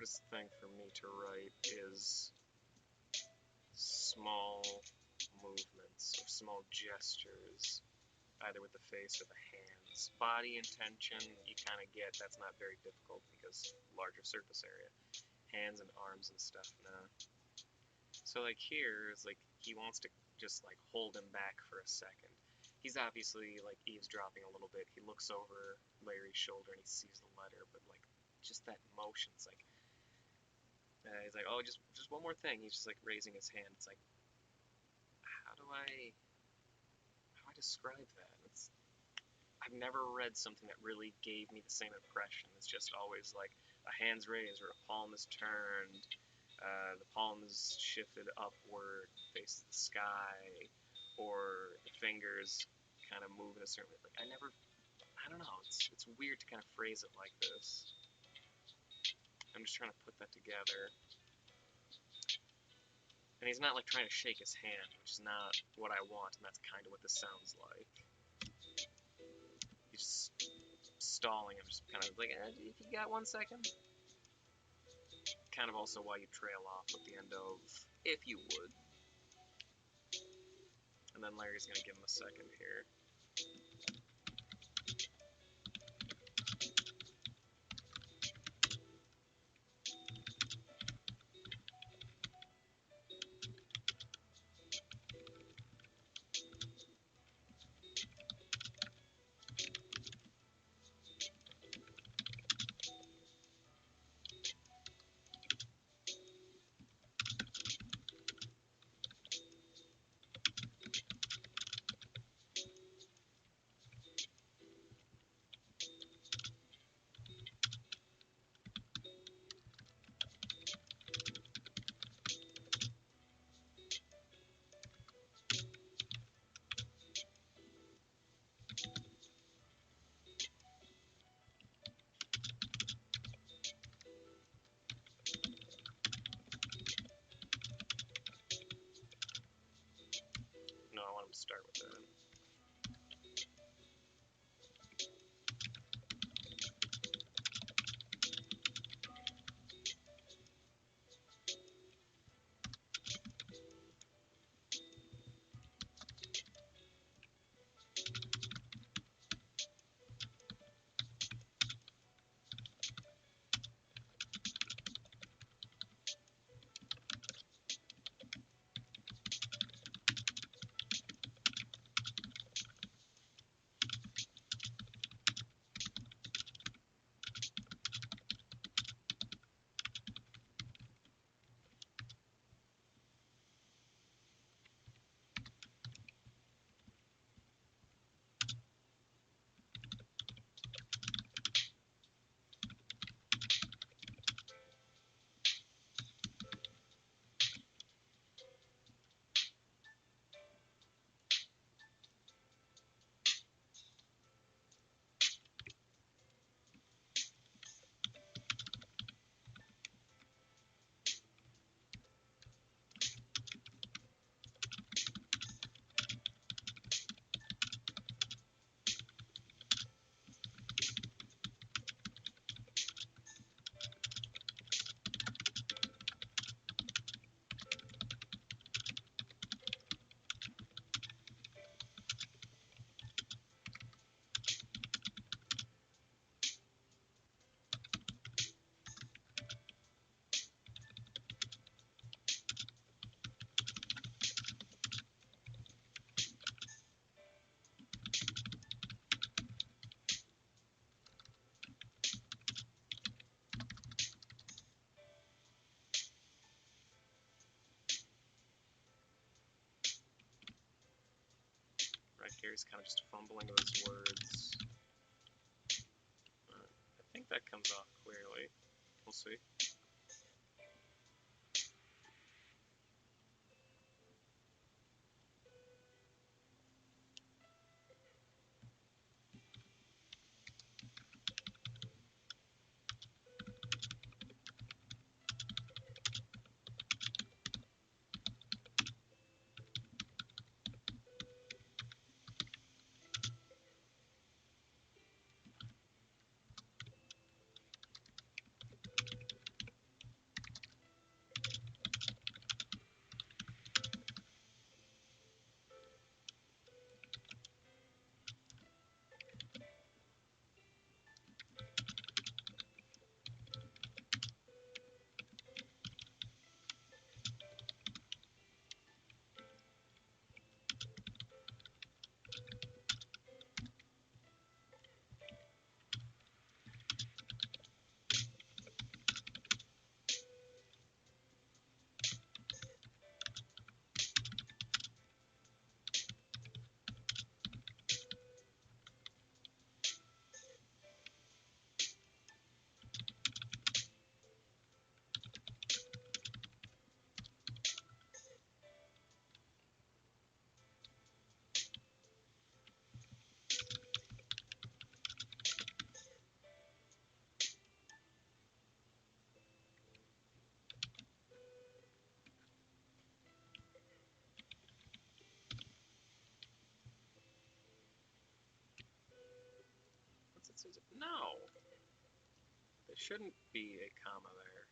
hardest thing for me to write is small movements or small gestures, either with the face or the hands. Body intention, you kind of get, that's not very difficult because larger surface area. Hands and arms and stuff, nah. So like here, it's like he wants to just like hold him back for a second. He's obviously like eavesdropping a little bit. He looks over Larry's shoulder and he sees the letter, but like just that motion, it's like he's like, oh, just one more thing. He's just like raising his hand. It's like, how do I describe that? I've never read something that really gave me the same impression. It's just always like a hand's raised or a palm is turned, the palm is shifted upward, faces the sky, or the fingers kind of move in a certain way. Like I don't know. It's weird to kind of phrase it like this. I'm just trying to put that together. And he's not like trying to shake his hand, which is not what I want, and that's kind of what this sounds like. He's just stalling. I'm just kind of like, if you got 1 second. Kind of also why you trail off with the end of, if you would. And then Larry's gonna give him a second here. No, I want him to start with that. Right here, he's kind of just fumbling with his words. I think that comes off clearly. We'll see. spaces? No! There shouldn't be a comma there.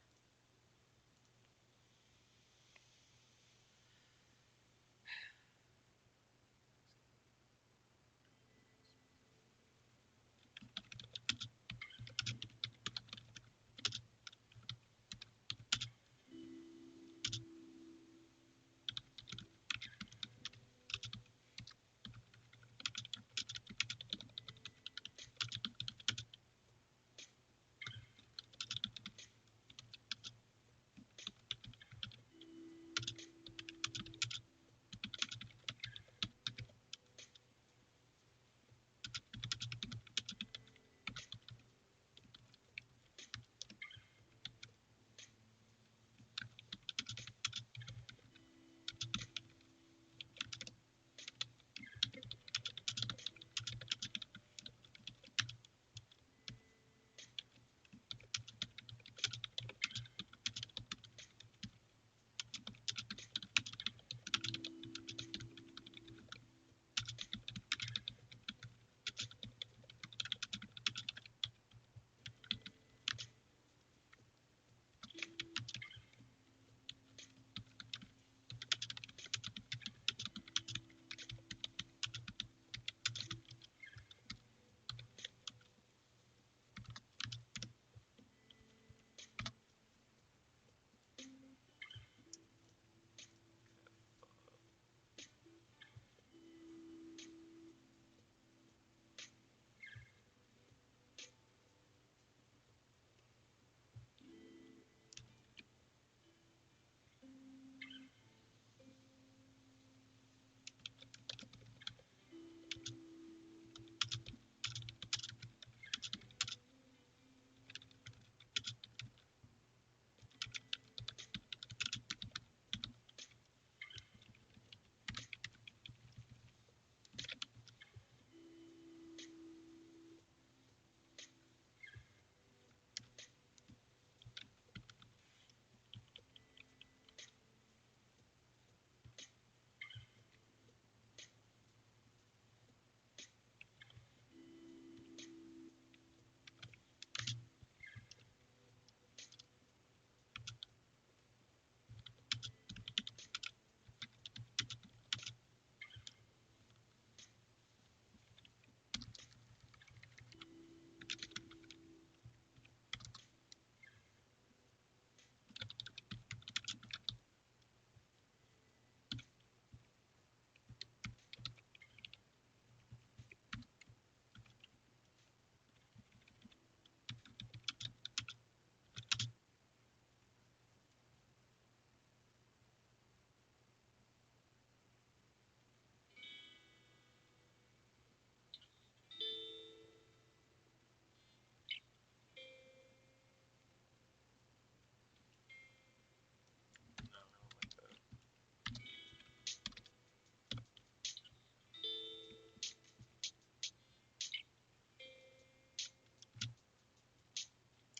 No, I don't like that.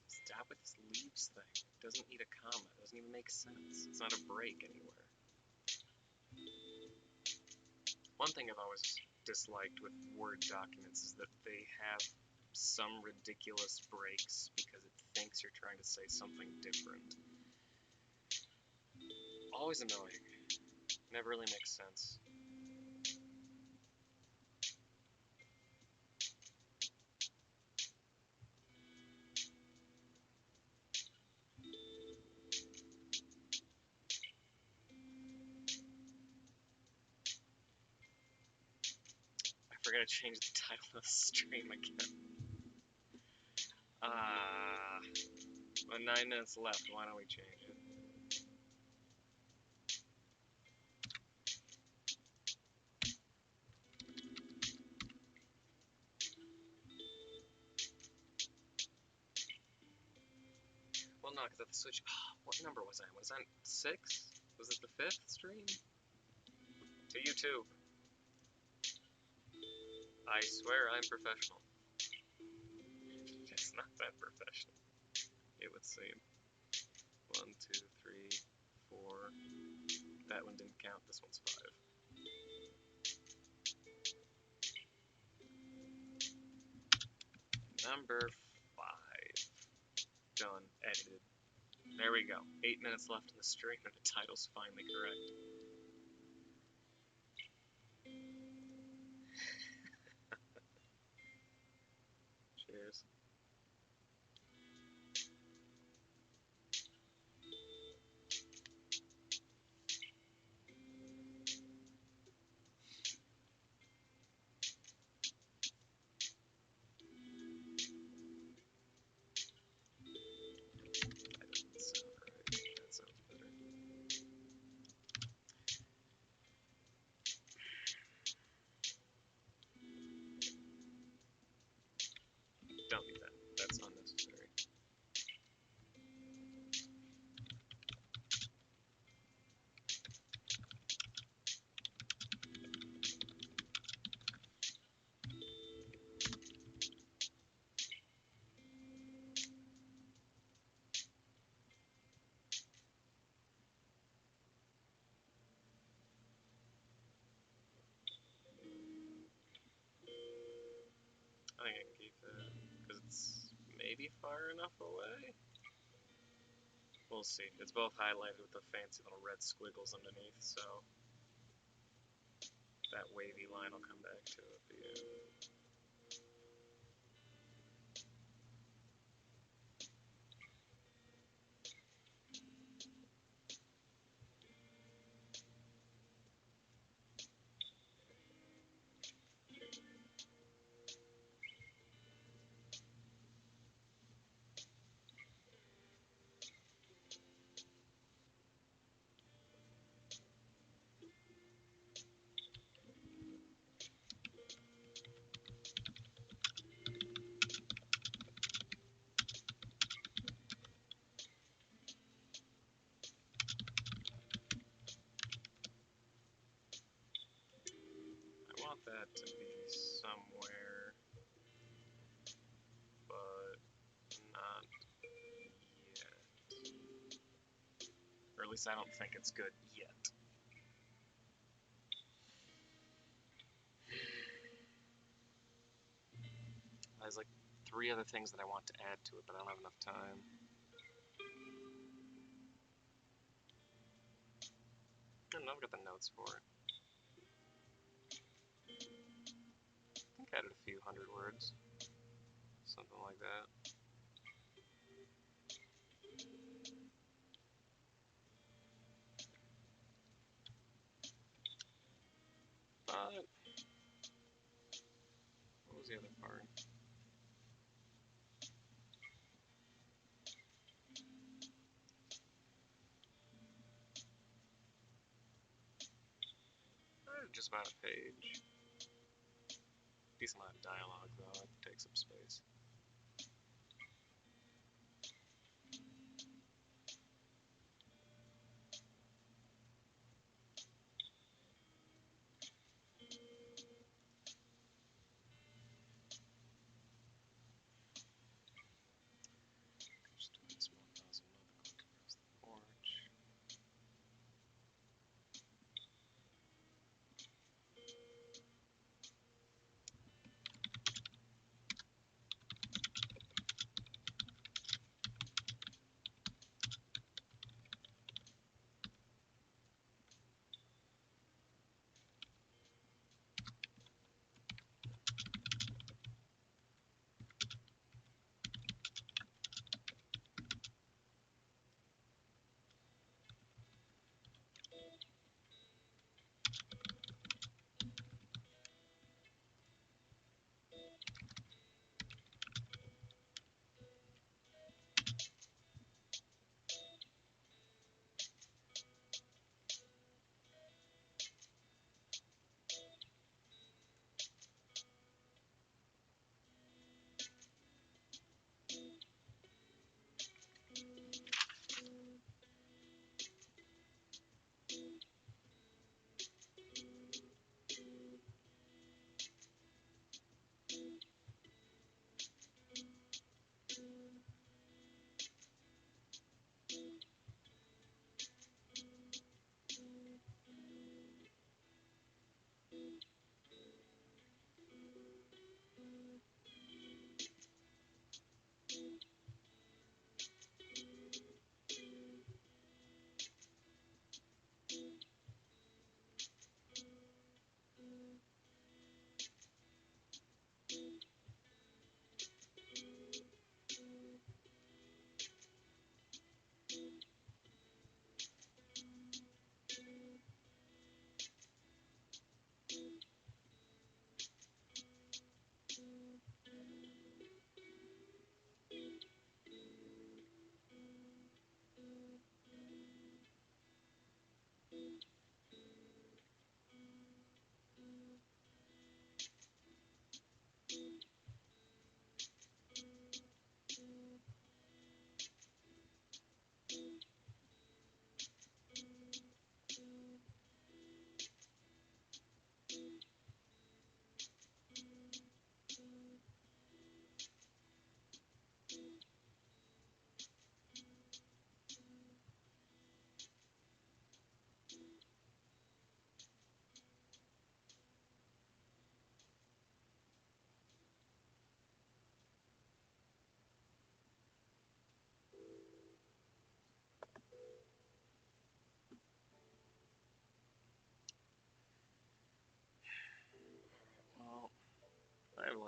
Stop with this leaves thing. It doesn't need a comma. It doesn't even make sense. It's not a break anywhere. One thing I've always disliked with Word documents is that they have some ridiculous breaks because it thinks you're trying to say something different. Always annoying. Never really makes sense. I forgot to change the title of the stream again. With 9 minutes left, why don't we change it? Well, no, because I have to switch. What number was I on? Was I on 6? Was it the 5th stream? To YouTube. I swear I'm professional. It's not that professional, it would seem. 1, 2, 3, 4. That one didn't count. This one's 5. Number 5. Done. Edited. There we go. 8 minutes left in the stream, and the title's finally correct. Cheers. That doesn't sound right. That sounds better. Don't need that. That's unnecessary. I think I can keep that, because it's maybe far enough away? We'll see. It's both highlighted with the fancy little red squiggles underneath, so that wavy line will come back to it, but yeah. I want that to be somewhere, but not yet. Or at least I don't think it's good yet. There's like 3 other things that I want to add to it, but I don't have enough time. I don't know, I've got the notes for it. I think I added a few hundred words. Something like that. But what was the other part? Just about a page. Decent amount of dialogue, though. It takes up space. Just doing small pause and another click across the porch.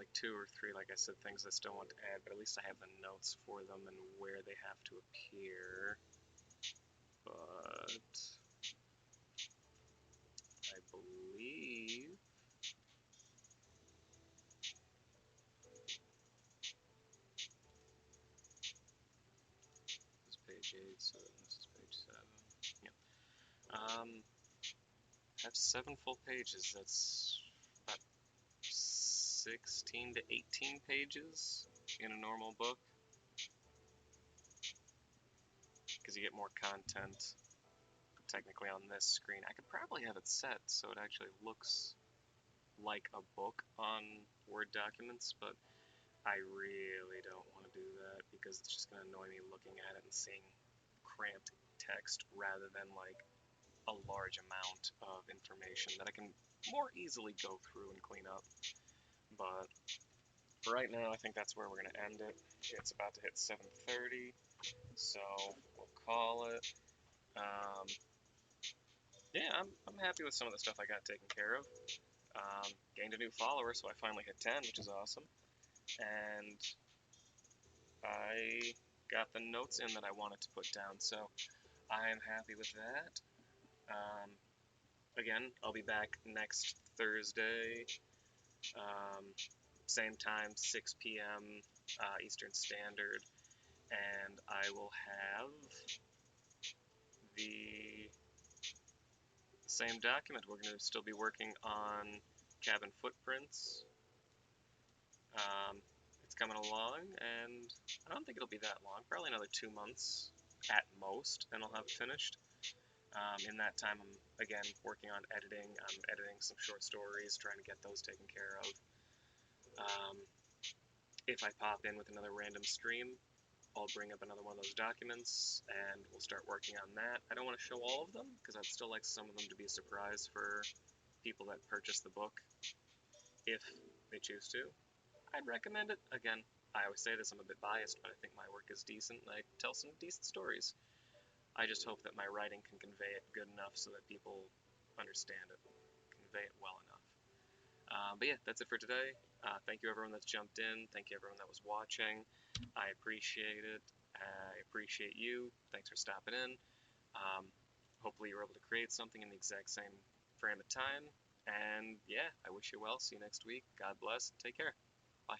like 2 or 3, like I said, things I still want to add, but at least I have the notes for them and where they have to appear. But I believe this is page 8, so this is page 7. Yeah. I have 7 full pages. That's about 16 to 18 pages in a normal book, because you get more content technically on this screen. I could probably have it set so it actually looks like a book on Word documents, but I really don't want to do that because it's just going to annoy me looking at it and seeing cramped text rather than like a large amount of information that I can more easily go through and clean up. But for right now, I think that's where we're going to end it. It's about to hit 7:30, so we'll call it. Yeah, I'm happy with some of the stuff I got taken care of. Gained a new follower, so I finally hit 10, which is awesome. And I got the notes in that I wanted to put down, so I am happy with that. Again, I'll be back next Thursday, um, same time, 6 p.m. Eastern Standard, and I will have the same document. We're going to still be working on cabin footprints. It's coming along, and I don't think it'll be that long, probably another 2 months at most, and I'll have it finished. In that time, I'm, again, working on editing. I'm editing some short stories, trying to get those taken care of. If I pop in with another random stream, I'll bring up another one of those documents, and we'll start working on that. I don't want to show all of them, because I'd still like some of them to be a surprise for people that purchase the book, if they choose to. I'd recommend it. Again, I always say this, I'm a bit biased, but I think my work is decent, and I tell some decent stories. I just hope that my writing can convey it good enough so that people understand it, convey it well enough. But yeah, that's it for today. Thank you everyone that's jumped in. Thank you everyone that was watching. I appreciate it. I appreciate you. Thanks for stopping in. Hopefully you were able to create something in the exact same frame of time. And yeah, I wish you well. See you next week. God bless. Take care. Bye.